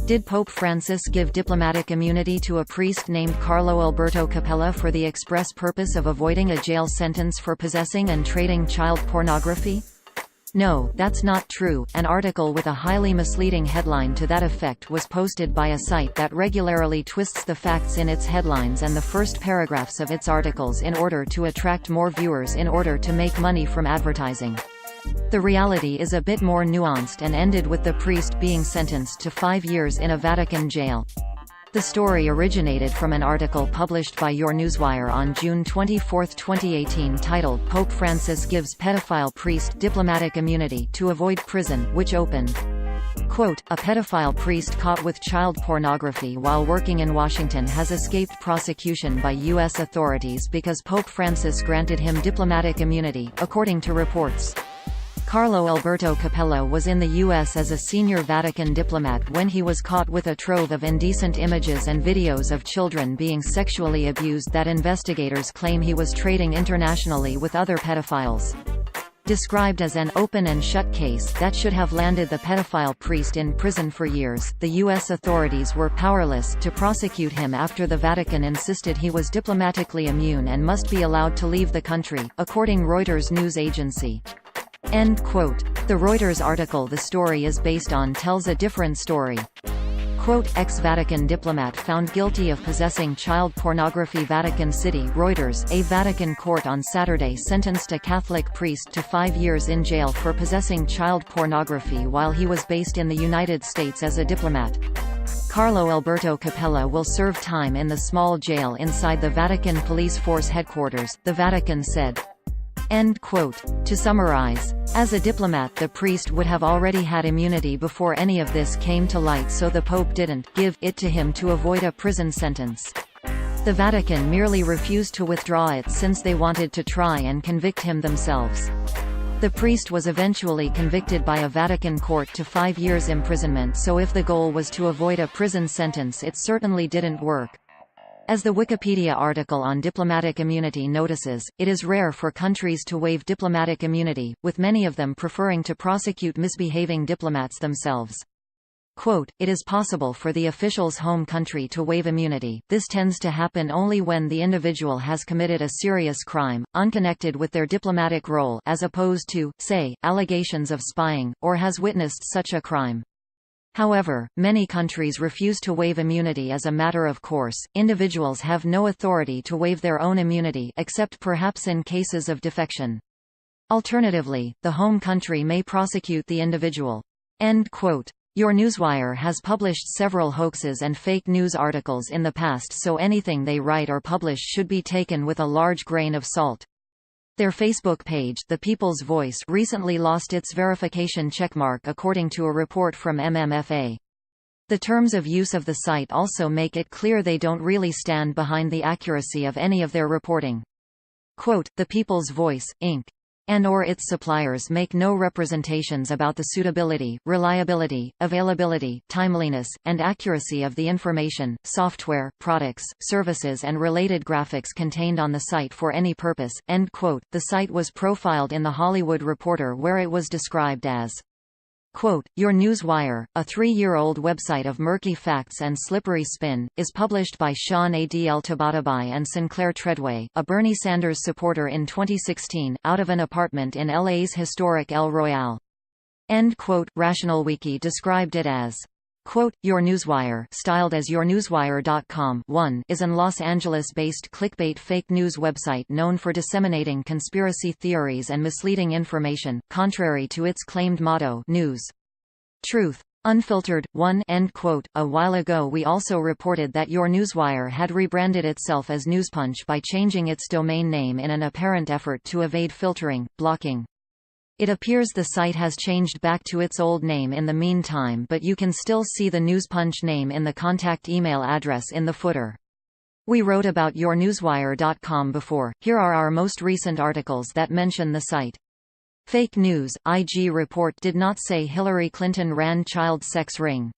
Did Pope Francis give diplomatic immunity to a priest named Carlo Alberto Capella for the express purpose of avoiding a jail sentence for possessing and trading child pornography? No, that's not true. An article with a highly misleading headline to that effect was posted by a site that regularly twists the facts in its headlines and the first paragraphs of its articles in order to attract more viewers in order to make money from advertising. The reality is a bit more nuanced and ended with the priest being sentenced to 5 years in a Vatican jail. The story originated from an article published by Your Newswire on June 24, 2018 titled "Pope Francis Gives Pedophile Priest Diplomatic Immunity to Avoid Prison," which opened, quote, "A pedophile priest caught with child pornography while working in Washington has escaped prosecution by U.S. authorities because Pope Francis granted him diplomatic immunity," according to reports. Carlo Alberto Capella was in the U.S. as a senior Vatican diplomat when he was caught with a trove of indecent images and videos of children being sexually abused that investigators claim he was trading internationally with other pedophiles. Described as an open and shut case that should have landed the pedophile priest in prison for years, the U.S. authorities were powerless to prosecute him after the Vatican insisted he was diplomatically immune and must be allowed to leave the country, according Reuters news agency. End quote. The Reuters article the story is based on tells a different story. Quote, ex-Vatican diplomat found guilty of possessing child pornography. Vatican City. Reuters. A Vatican court on Saturday sentenced a Catholic priest to 5 years in jail for possessing child pornography while he was based in the United States as a diplomat. Carlo Alberto Capella will serve time in the small jail inside the Vatican police force headquarters, the Vatican said. End quote. To summarize, as a diplomat the priest would have already had immunity before any of this came to light, so the Pope didn't give it to him to avoid a prison sentence. The Vatican merely refused to withdraw it since they wanted to try and convict him themselves. The priest was eventually convicted by a Vatican court to 5 years imprisonment, so if the goal was to avoid a prison sentence it certainly didn't work. As the Wikipedia article on diplomatic immunity notices, it is rare for countries to waive diplomatic immunity, with many of them preferring to prosecute misbehaving diplomats themselves. Quote, it is possible for the official's home country to waive immunity. This tends to happen only when the individual has committed a serious crime, unconnected with their diplomatic role, as opposed to, say, allegations of spying, or has witnessed such a crime. However, many countries refuse to waive immunity as a matter of course. Individuals have no authority to waive their own immunity except perhaps in cases of defection. Alternatively, the home country may prosecute the individual. End quote. Your Newswire has published several hoaxes and fake news articles in the past, so anything they write or publish should be taken with a large grain of salt. Their Facebook page, The People's Voice, recently lost its verification checkmark according to a report from MMFA. The terms of use of the site also make it clear they don't really stand behind the accuracy of any of their reporting. Quote, The People's Voice, Inc. and/or its suppliers make no representations about the suitability, reliability, availability, timeliness, and accuracy of the information, software, products, services and related graphics contained on the site for any purpose. End quote. The site was profiled in The Hollywood Reporter where it was described as quote, Your Newswire, a 3-year-old website of murky facts and slippery spin, is published by Sean Adl Tabatabai and Sinclair Treadway, a Bernie Sanders supporter in 2016, out of an apartment in LA's historic El Royale. End quote. RationalWiki described it as quote, Your Newswire, styled as yournewswire.com, is an Los Angeles-based clickbait fake news website known for disseminating conspiracy theories and misleading information, contrary to its claimed motto, News, Truth, Unfiltered. End quote. A while ago we also reported that Your Newswire had rebranded itself as Newspunch by changing its domain name in an apparent effort to evade filtering, blocking. It appears the site has changed back to its old name in the meantime, but you can still see the Newspunch name in the contact email address in the footer. We wrote about yournewswire.com before. Here are our most recent articles that mention the site. Fake news. IG report did not say Hillary Clinton ran child sex ring.